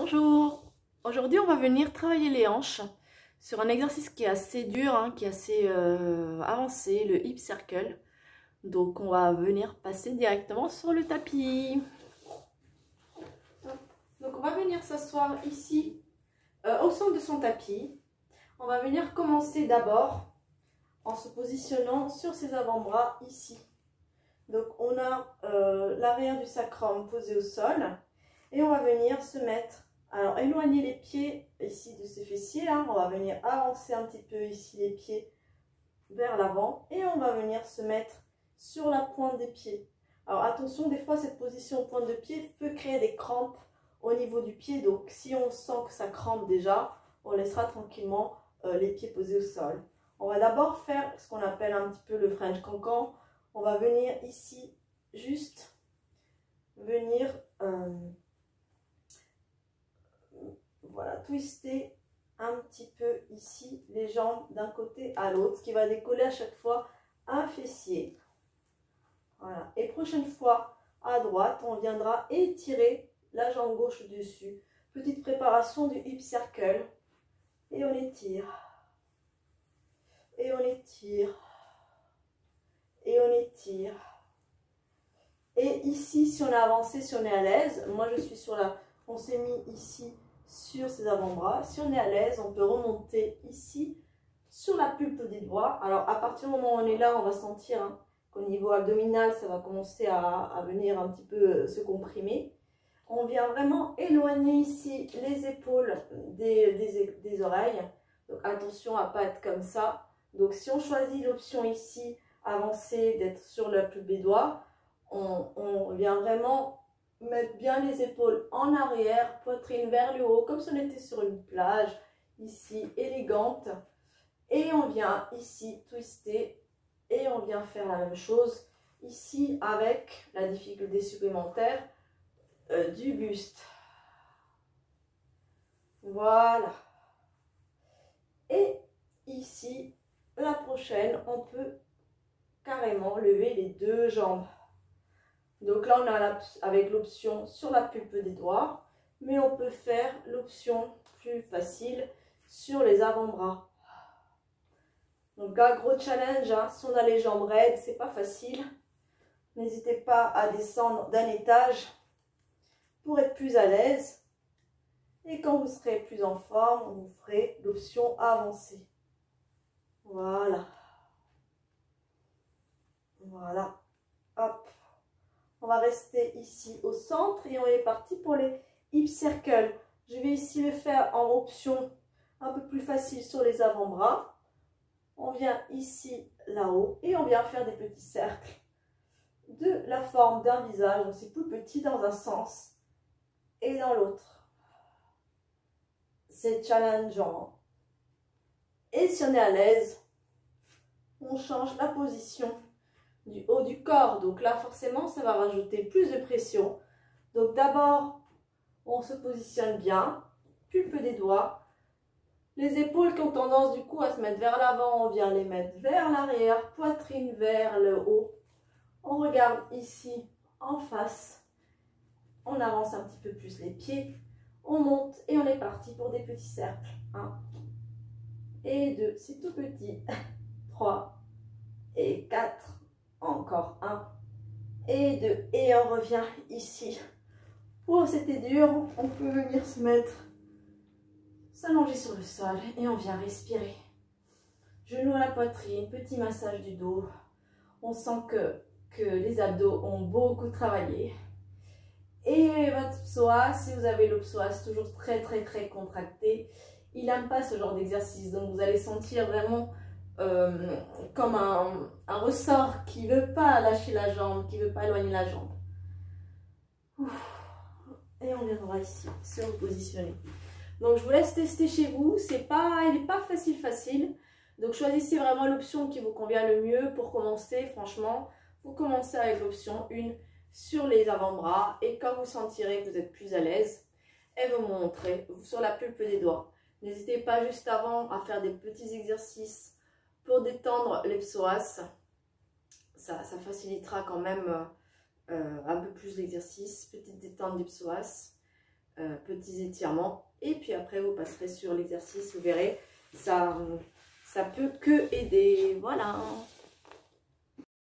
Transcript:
Bonjour! Aujourd'hui, on va venir travailler les hanches sur un exercice qui est assez dur, qui est assez avancé, le hip circle. Donc, on va venir passer directement sur le tapis. Donc, on va venir s'asseoir ici, au centre de son tapis. On va venir commencer d'abord en se positionnant sur ses avant-bras ici. Donc, on a l'arrière du sacrum posé au sol et on va venir se mettre. Alors, éloigner les pieds ici de ses fessiers, on va venir avancer un petit peu ici les pieds vers l'avant et on va venir se mettre sur la pointe des pieds. Alors, attention, des fois, cette position pointe de pied peut créer des crampes au niveau du pied. Donc, si on sent que ça crampe déjà, on laissera tranquillement les pieds posés au sol. On va d'abord faire ce qu'on appelle un petit peu le French cancan. On va venir ici, juste venir... voilà, twister un petit peu ici les jambes d'un côté à l'autre, ce qui va décoller à chaque fois un fessier. Voilà. Et prochaine fois, à droite, on viendra étirer la jambe gauche dessus. Petite préparation du hip circle. Et on étire. Et on étire. Et on étire. Et ici, si on a avancé, si on est à l'aise, moi je suis sur la... On s'est mis ici sur ses avant-bras. Si on est à l'aise, on peut remonter ici sur la pulpe des doigts. Alors, à partir du moment où on est là, on va sentir qu'au niveau abdominal, ça va commencer à venir un petit peu se comprimer. On vient vraiment éloigner ici les épaules des oreilles. Donc, attention à ne pas être comme ça. Donc, si on choisit l'option ici, avancer, d'être sur la pulpe des doigts, on vient vraiment... mettre bien les épaules en arrière, poitrine vers le haut, comme si on était sur une plage, ici, élégante. Et on vient ici twister et on vient faire la même chose ici avec la difficulté supplémentaire du buste. Voilà. Et ici, la prochaine, on peut carrément lever les deux jambes. Donc là, on a avec l'option sur la pulpe des doigts, mais on peut faire l'option plus facile sur les avant-bras. Donc là, gros challenge, si on a les jambes raides, c'est pas facile. N'hésitez pas à descendre d'un étage pour être plus à l'aise. Et quand vous serez plus en forme, vous ferez l'option avancée. Voilà. Voilà. Hop. On va rester ici au centre et on est parti pour les hip circles. Je vais ici le faire en option un peu plus facile sur les avant-bras. On vient ici, là-haut, et on vient faire des petits cercles de la forme d'un visage. Donc c'est plus petit dans un sens et dans l'autre. C'est challengeant. Et si on est à l'aise, on change la position du haut du corps. Donc là, forcément, ça va rajouter plus de pression. Donc d'abord, on se positionne bien, pulpe des doigts. Les épaules qui ont tendance du coup à se mettre vers l'avant, on vient les mettre vers l'arrière, poitrine vers le haut. On regarde ici en face. On avance un petit peu plus les pieds. On monte et on est parti pour des petits cercles. 1 et 2, c'est tout petit. 3 et 4. Encore 1 et 2 et on revient ici. Oh, c'était dur. On peut venir se mettre, s'allonger sur le sol et on vient respirer. Genoux à la poitrine, petit massage du dos. On sent que les abdos ont beaucoup travaillé. Et votre psoas, si vous avez le psoas toujours très contracté, il n'aime pas ce genre d'exercice. Donc vous allez sentir vraiment comme un ressort qui ne veut pas lâcher la jambe, qui ne veut pas éloigner la jambe. Ouf. Et on viendra ici, se repositionner. Donc je vous laisse tester chez vous, il n'est pas facile. Donc choisissez vraiment l'option qui vous convient le mieux pour commencer. Franchement, vous commencez avec l'option 1 sur les avant-bras. Et quand vous sentirez que vous êtes plus à l'aise, elle vous montrez sur la pulpe des doigts. N'hésitez pas juste avant à faire des petits exercices pour détendre les psoas. Ça facilitera quand même un peu plus l'exercice. Petite détente du psoas. petits étirements. Et puis après, vous passerez sur l'exercice, vous verrez, ça peut que aider. Voilà.